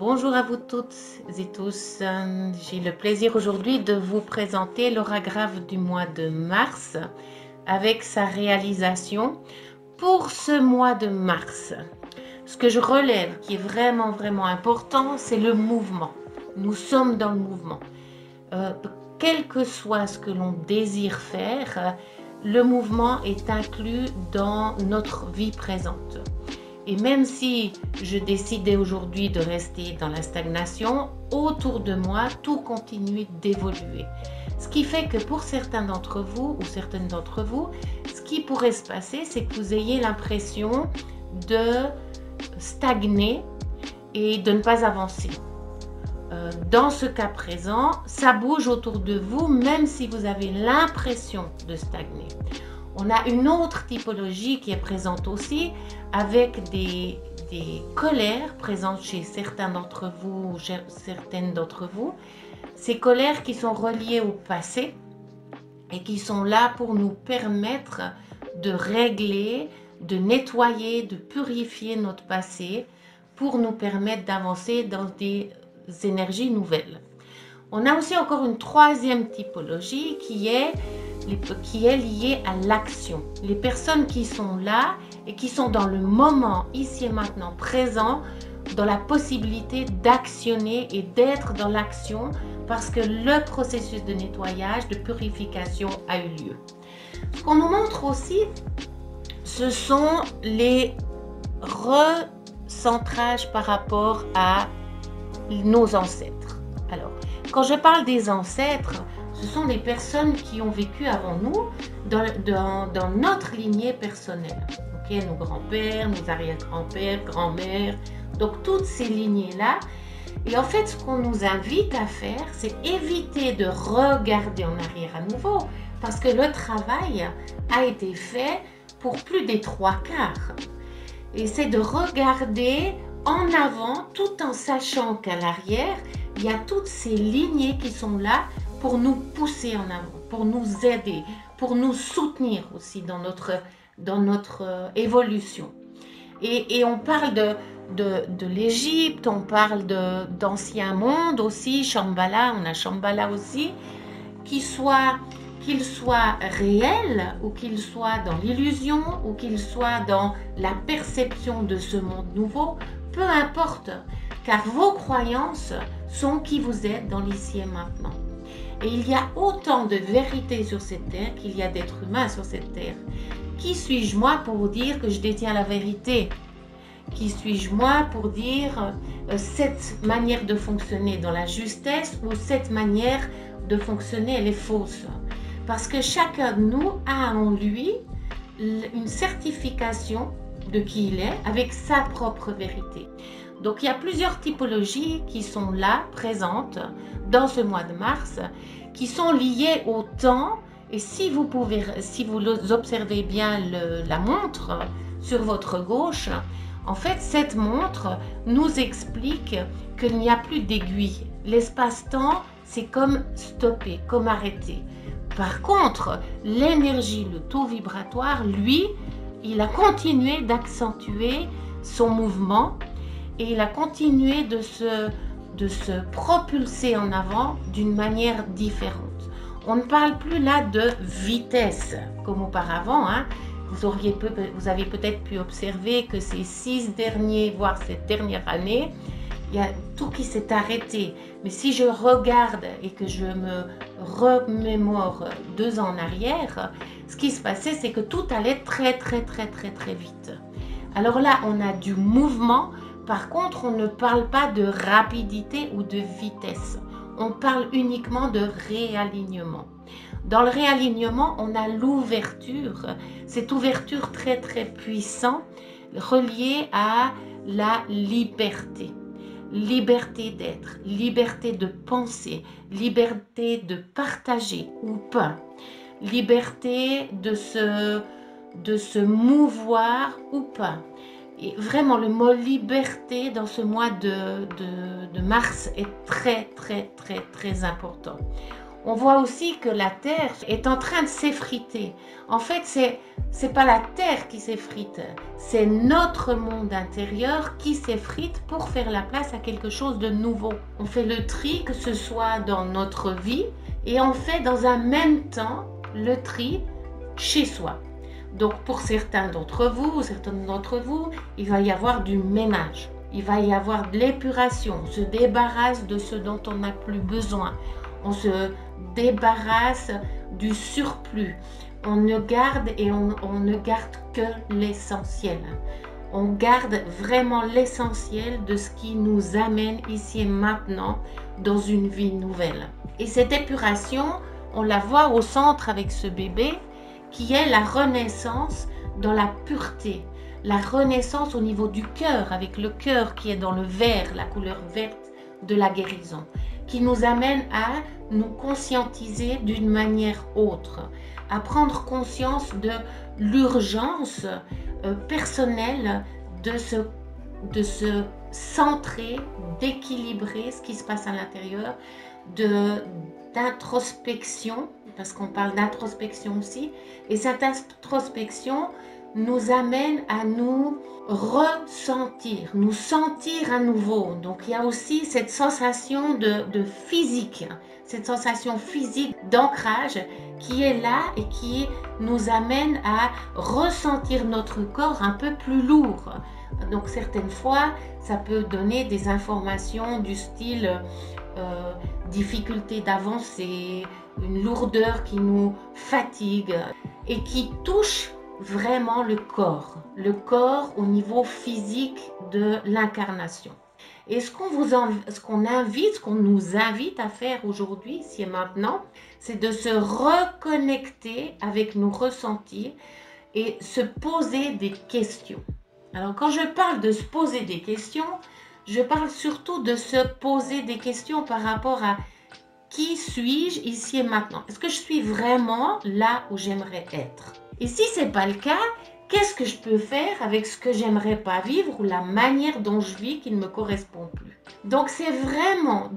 Bonjour à vous toutes et tous. J'ai le plaisir aujourd'hui de vous présenter l'orographe du mois de mars avec sa réalisation pour ce mois de mars. Ce que je relève qui est vraiment important, c'est le mouvement. Nous sommes dans le mouvement. Quel que soit ce que l'on désire faire, le mouvement est inclus dans notre vie présente. Et même si je décidais aujourd'hui de rester dans la stagnation, autour de moi, tout continue d'évoluer. Ce qui fait que pour certains d'entre vous ou certaines d'entre vous, ce qui pourrait se passer, c'est que vous ayez l'impression de stagner et de ne pas avancer. Dans ce cas présent, ça bouge autour de vous, même si vous avez l'impression de stagner. On a une autre typologie qui est présente aussi, avec des colères présentes chez certains d'entre vous ou certaines d'entre vous. Ces colères qui sont reliées au passé et qui sont là pour nous permettre de régler, de nettoyer, de purifier notre passé pour nous permettre d'avancer dans des énergies nouvelles. On a aussi encore une troisième typologie qui est liée à l'action. Les personnes qui sont là et qui sont dans le moment, ici et maintenant, présent, dans la possibilité d'actionner et d'être dans l'action parce que le processus de nettoyage, de purification a eu lieu. Ce qu'on nous montre aussi, ce sont les recentrages par rapport à nos ancêtres. Alors, quand je parle des ancêtres, ce sont des personnes qui ont vécu avant nous dans notre lignée personnelle. Okay, nos grands-pères, nos arrière-grands-pères, grand-mères, donc toutes ces lignées-là. Et en fait, ce qu'on nous invite à faire, c'est éviter de regarder en arrière à nouveau, parce que le travail a été fait pour plus des 3/4. Et c'est de regarder en avant, tout en sachant qu'à l'arrière, il y a toutes ces lignées qui sont là pour nous pousser en avant, pour nous aider, pour nous soutenir aussi dans notre évolution. Et on parle de l'Égypte, on parle d'ancien monde aussi, Shambhala, on a Shambhala aussi, qu'il soit réel ou qu'il soit dans l'illusion ou qu'il soit dans la perception de ce monde nouveau, peu importe, car vos croyances sont qui vous êtes dans l'ici et maintenant. Et il y a autant de vérité sur cette terre qu'il y a d'êtres humains sur cette terre. Qui suis-je moi pour vous dire que je détiens la vérité? Qui suis-je moi pour dire cette manière de fonctionner dans la justesse ou cette manière de fonctionner elle est fausse? Parce que chacun de nous a en lui une certification de qui il est avec sa propre vérité. Donc il y a plusieurs typologies qui sont là, présentes dans ce mois de mars, qui sont liées au temps. Et si vous observez bien la montre sur votre gauche, en fait cette montre nous explique qu'il n'y a plus d'aiguille. L'espace-temps, c'est comme stopper, comme arrêter. Par contre, l'énergie, le taux vibratoire, lui, il a continué d'accentuer son mouvement et il a continué de se propulser en avant d'une manière différente. On ne parle plus là de vitesse comme auparavant. Hein. Vous avez peut-être pu observer que ces 6 derniers, voire cette dernière année, il y a tout qui s'est arrêté. Mais si je regarde et que je me remémore 2 ans en arrière, ce qui se passait, c'est que tout allait très vite. Alors là, on a du mouvement. Par contre, on ne parle pas de rapidité ou de vitesse. On parle uniquement de réalignement. Dans le réalignement, on a l'ouverture, cette ouverture très puissante reliée à la liberté. Liberté d'être, liberté de penser, liberté de partager ou pas, liberté de se mouvoir ou pas. Et vraiment, le mot liberté dans ce mois de mars est très important. On voit aussi que la Terre est en train de s'effriter. En fait, c'est pas la Terre qui s'effrite, c'est notre monde intérieur qui s'effrite pour faire la place à quelque chose de nouveau. On fait le tri, que ce soit dans notre vie, et on fait dans un même temps le tri chez soi. Donc pour certains d'entre vous, il va y avoir du ménage. Il va y avoir de l'épuration. On se débarrasse de ce dont on n'a plus besoin. On se débarrasse du surplus. On ne garde on ne garde que l'essentiel. On garde vraiment l'essentiel de ce qui nous amène ici et maintenant dans une vie nouvelle. Et cette épuration, on la voit au centre avec ce bébé, qui est la renaissance dans la pureté, la renaissance au niveau du cœur, avec le cœur qui est dans le vert, la couleur verte de la guérison, qui nous amène à nous conscientiser d'une manière autre, à prendre conscience de l'urgence personnelle de se centrer, d'équilibrer ce qui se passe à l'intérieur, d'introspection, parce qu'on parle d'introspection aussi, et cette introspection nous amène à nous ressentir, nous sentir à nouveau. Donc il y a aussi cette sensation de physique, cette sensation physique d'ancrage qui est là et qui nous amène à ressentir notre corps un peu plus lourd. Donc certaines fois, ça peut donner des informations du style difficulté d'avancer, une lourdeur qui nous fatigue et qui touche vraiment le corps au niveau physique de l'incarnation. Et ce qu'on nous invite à faire aujourd'hui, ici et maintenant, c'est de se reconnecter avec nos ressentis et se poser des questions. Alors quand je parle de se poser des questions, je parle surtout de se poser des questions par rapport à qui suis-je ici et maintenant? Est-ce que je suis vraiment là où j'aimerais être? Et si ce n'est pas le cas, qu'est-ce que je peux faire avec ce que j'aimerais pas vivre ou la manière dont je vis qui ne me correspond plus? Donc c'est vraiment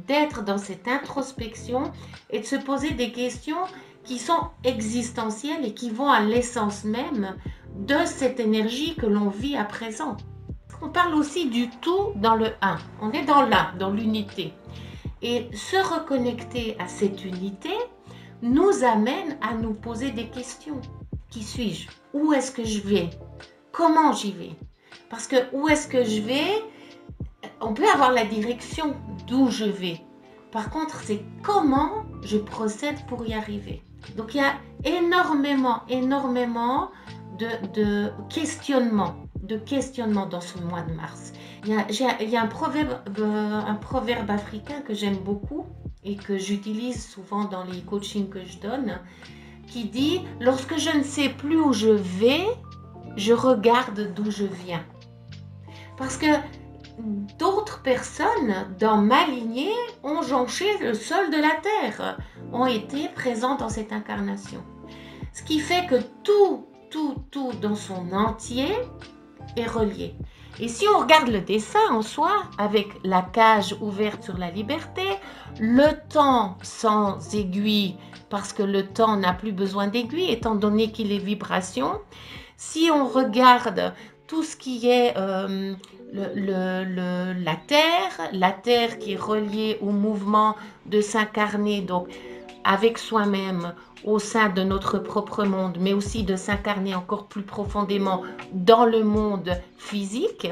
d'être dans cette introspection et de se poser des questions qui sont existentielles et qui vont à l'essence même de cette énergie que l'on vit à présent. On parle aussi du tout dans le un. On est dans l'un, dans l'unité. Et se reconnecter à cette unité nous amène à nous poser des questions. Qui suis-je? Où est-ce que je vais? Comment j'y vais? Parce que où est-ce que je vais? On peut avoir la direction d'où je vais. Par contre, c'est comment je procède pour y arriver. Donc, il y a énormément de questionnements dans ce mois de mars. Il y a un proverbe africain que j'aime beaucoup et que j'utilise souvent dans les coachings que je donne, qui dit « Lorsque je ne sais plus où je vais, je regarde d'où je viens ». Parce que d'autres personnes dans ma lignée ont jonché le sol de la terre, ont été présentes dans cette incarnation. Ce qui fait que tout dans son entier est relié. Et si on regarde le dessin en soi, avec la cage ouverte sur la liberté, le temps sans aiguille, parce que le temps n'a plus besoin d'aiguille, étant donné qu'il est vibration, si on regarde tout ce qui est la terre qui est reliée au mouvement de s'incarner, donc avec soi-même au sein de notre propre monde, mais aussi de s'incarner encore plus profondément dans le monde physique,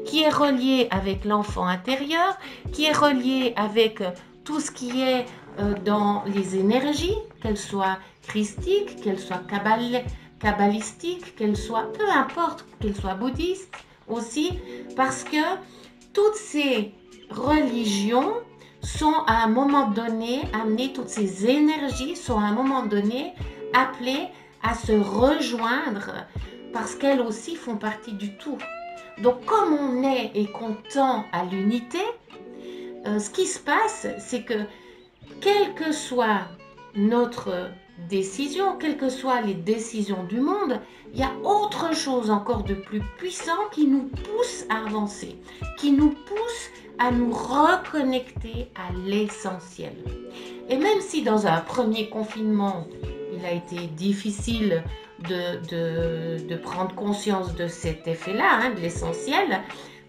qui est relié avec l'enfant intérieur, qui est relié avec tout ce qui est dans les énergies, qu'elles soient christiques, qu'elles soient kabbalistiques, qu'elles soient, peu importe, qu'elles soient bouddhistes aussi, parce que toutes ces religions sont à un moment donné amenées, toutes ces énergies sont à un moment donné appelées à se rejoindre parce qu'elles aussi font partie du tout. Donc comme on est et qu'on tend à l'unité, ce qui se passe, c'est que quelle que soit notre décisions, quelles que soient les décisions du monde, il y a autre chose encore de plus puissant qui nous pousse à avancer, qui nous pousse à nous reconnecter à l'essentiel. Et même si dans un premier confinement, il a été difficile de prendre conscience de cet effet-là, de l'essentiel,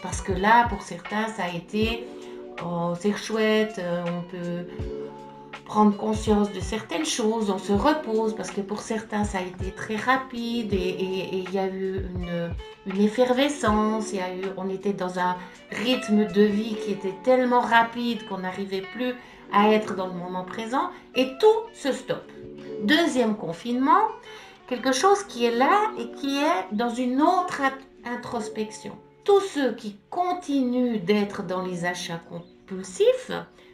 parce que là, pour certains, ça a été « oh, c'est chouette, on peut prendre conscience de certaines choses, on se repose », parce que pour certains, ça a été très rapide et il y a eu une effervescence, on était dans un rythme de vie qui était tellement rapide qu'on n'arrivait plus à être dans le moment présent et tout se stoppe. Deuxième confinement, quelque chose qui est là et qui est dans une autre introspection. Tous ceux qui continuent d'être dans les achats compulsifs,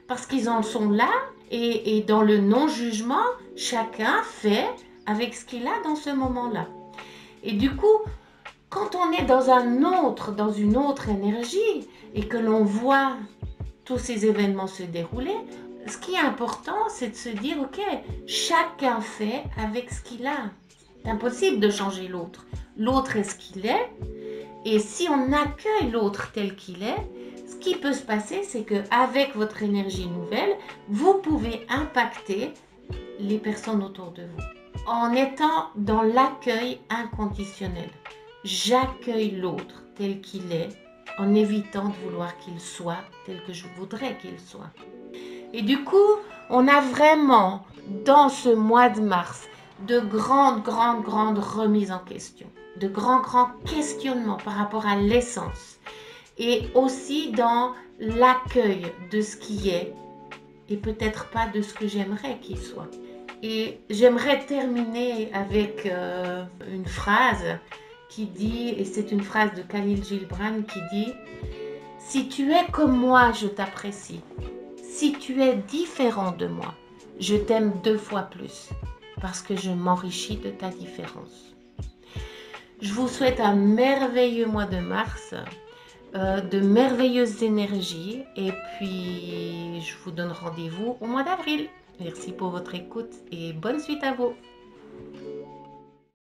parce qu'ils en sont là, et dans le non-jugement, chacun fait avec ce qu'il a dans ce moment-là. Et du coup, quand on est dans une autre énergie, et que l'on voit tous ces événements se dérouler, ce qui est important, c'est de se dire, ok, chacun fait avec ce qu'il a. C'est impossible de changer l'autre. L'autre est ce qu'il est. Et si on accueille l'autre tel qu'il est, ce qui peut se passer, c'est qu'avec votre énergie nouvelle, vous pouvez impacter les personnes autour de vous. En étant dans l'accueil inconditionnel. J'accueille l'autre tel qu'il est, en évitant de vouloir qu'il soit tel que je voudrais qu'il soit. Et du coup, on a vraiment, dans ce mois de mars, de grandes remises en question, de grands questionnements par rapport à l'essence et aussi dans l'accueil de ce qui est et peut-être pas de ce que j'aimerais qu'il soit. Et j'aimerais terminer avec une phrase qui dit, et c'est une phrase de Khalil Gibran qui dit « Si tu es comme moi, je t'apprécie. Si tu es différent de moi, je t'aime 2 fois plus parce que je m'enrichis de ta différence. » Je vous souhaite un merveilleux mois de mars, de merveilleuses énergies et puis je vous donne rendez-vous au mois d'avril. Merci pour votre écoute et bonne suite à vous.